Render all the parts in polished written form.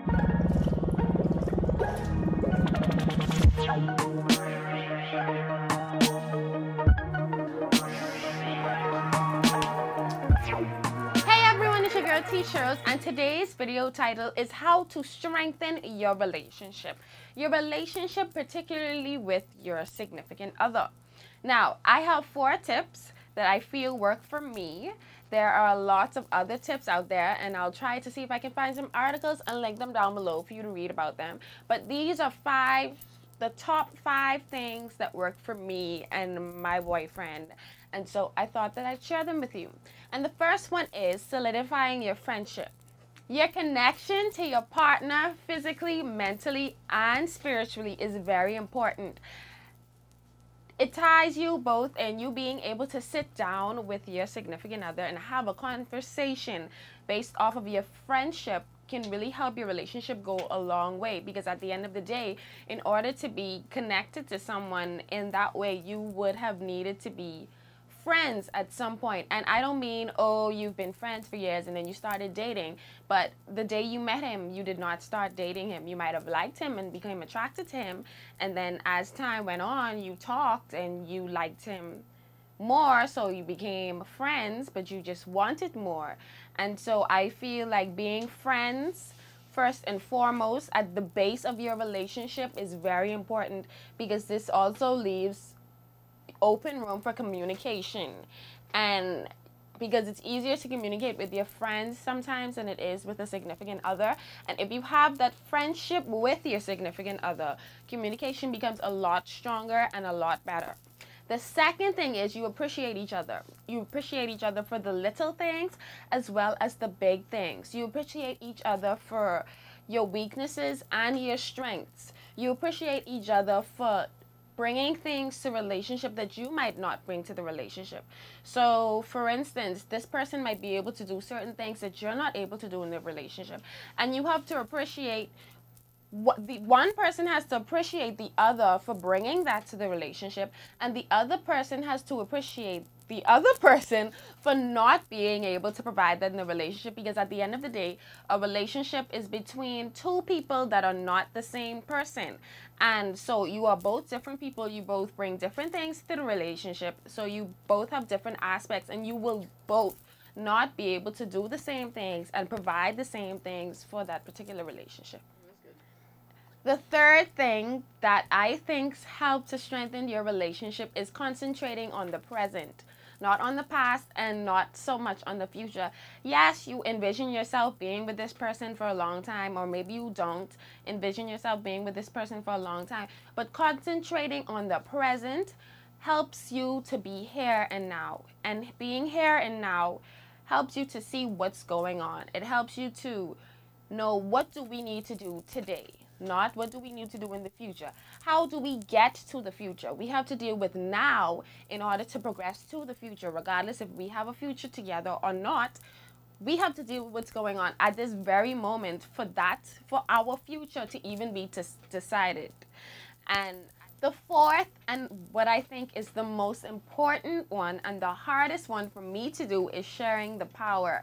Hey everyone, it's your girl T-Shirlez, and today's video title is how to strengthen your relationship. Your relationship, particularly with your significant other. Now, I have 4 tips that I feel work for me. There are lots of other tips out there, and I'll try to see if I can find some articles and link them down below for you to read about them. But these are the top 5 things that work for me and my boyfriend. And so I thought that I'd share them with you. And the first one is solidifying your friendship. Your connection to your partner physically, mentally, and spiritually is very important. It ties you both in you being able to sit down with your significant other and have a conversation based off of your friendship can really help your relationship go a long way, because at the end of the day, in order to be connected to someone in that way, you would have needed to be friends at some point. And I don't mean, oh, you've been friends for years and then you started dating, but the day you met him, you did not start dating him. You might have liked him and became attracted to him, and then as time went on, you talked and you liked him more, so you became friends, but you just wanted more. And so I feel like being friends first and foremost at the base of your relationship is very important, because this also leaves open room for communication. And because it's easier to communicate with your friends sometimes than it is with a significant other. And if you have that friendship with your significant other, communication becomes a lot stronger and a lot better. The second thing is you appreciate each other. You appreciate each other for the little things as well as the big things. You appreciate each other for your weaknesses and your strengths. You appreciate each other for bringing things to relationship that you might not bring to the relationship. So for instance, this person might be able to do certain things that you're not able to do in the relationship, and you have to appreciate what the one person has to appreciate the other for bringing that to the relationship, and the other person has to appreciate the other person for not being able to provide that in the relationship. Because at the end of the day, a relationship is between 2 people that are not the same person, and so you are both different people. You both bring different things to the relationship, so you both have different aspects, and you will both not be able to do the same things and provide the same things for that particular relationship. The third thing that I think helps to strengthen your relationship is concentrating on the present, not on the past and not so much on the future. Yes, you envision yourself being with this person for a long time, or maybe you don't envision yourself being with this person for a long time, but concentrating on the present helps you to be here and now. And being here and now helps you to see what's going on. It helps you to know, what do we need to do today? Not what do we need to do in the future. How do we get to the future? We have to deal with now in order to progress to the future, regardless if we have a future together or not. We have to deal with what's going on at this very moment for our future to even be decided. And the fourth, and what I think is the most important one and the hardest one for me to do, is sharing the power.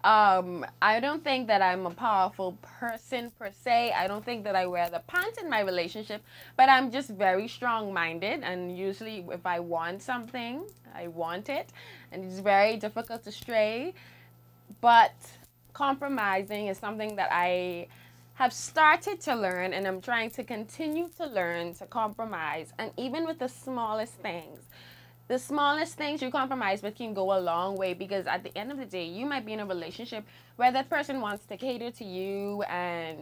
I don't think that I'm a powerful person per se. I don't think that I wear the pants in my relationship, but I'm just very strong-minded, and usually if I want something, I want it, and it's very difficult to stray. But compromising is something that I have started to learn, and I'm trying to continue to learn to compromise, and even with the smallest things. The smallest things you compromise with can go a long way, because at the end of the day, you might be in a relationship where that person wants to cater to you, and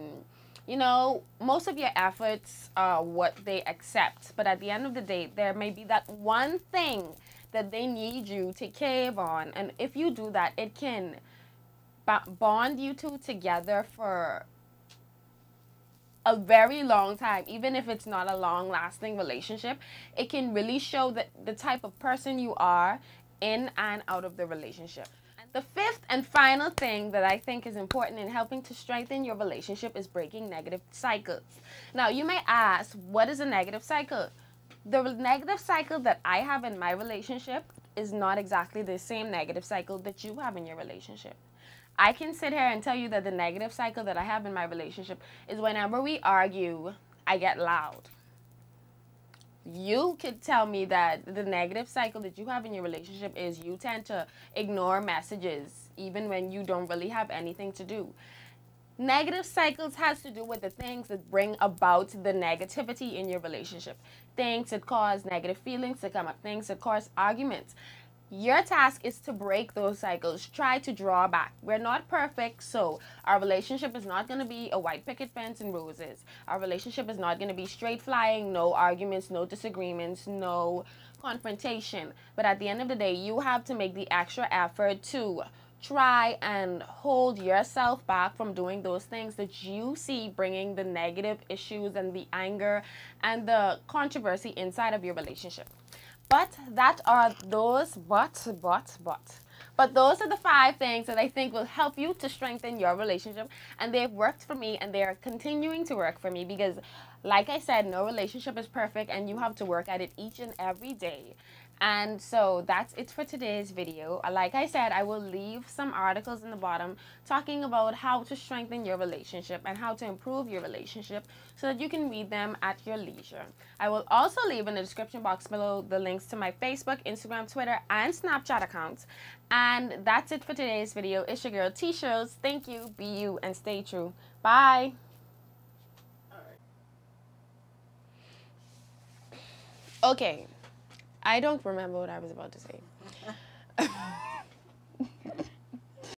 you know, most of your efforts are what they accept. But at the end of the day, there may be that one thing that they need you to cave on, and if you do that, it can bond you two together for a very long time. Even if it's not a long-lasting relationship, it can really show that the type of person you are in and out of the relationship. The fifth and final thing that I think is important in helping to strengthen your relationship is breaking negative cycles. Now, you may ask, what is a negative cycle? The negative cycle that I have in my relationship is not exactly the same negative cycle that you have in your relationship. I can sit here and tell you that the negative cycle that I have in my relationship is whenever we argue, I get loud. You could tell me that the negative cycle that you have in your relationship is you tend to ignore messages even when you don't really have anything to do. Negative cycles has to do with the things that bring about the negativity in your relationship. Things that cause negative feelings to come up, things that cause arguments. Your task is to break those cycles. Try to draw back. We're not perfect, so our relationship is not going to be a white picket fence and roses. Our relationship is not going to be straight flying, no arguments, no disagreements, no confrontation. But at the end of the day, you have to make the extra effort to try and hold yourself back from doing those things that you see bringing the negative issues and the anger and the controversy inside of your relationship. But those are the 5 things that I think will help you to strengthen your relationship. And they've worked for me and they're continuing to work for me because, like I said, no relationship is perfect and you have to work at it each and every day. And so that's it for today's video. Like I said, I will leave some articles in the bottom talking about how to strengthen your relationship and how to improve your relationship so that you can read them at your leisure. I will also leave in the description box below the links to my Facebook, Instagram, Twitter, and Snapchat accounts. And that's it for today's video. It's your girl T-Shirlez. Thank you, be you, and stay true. Bye. Okay. I don't remember what I was about to say.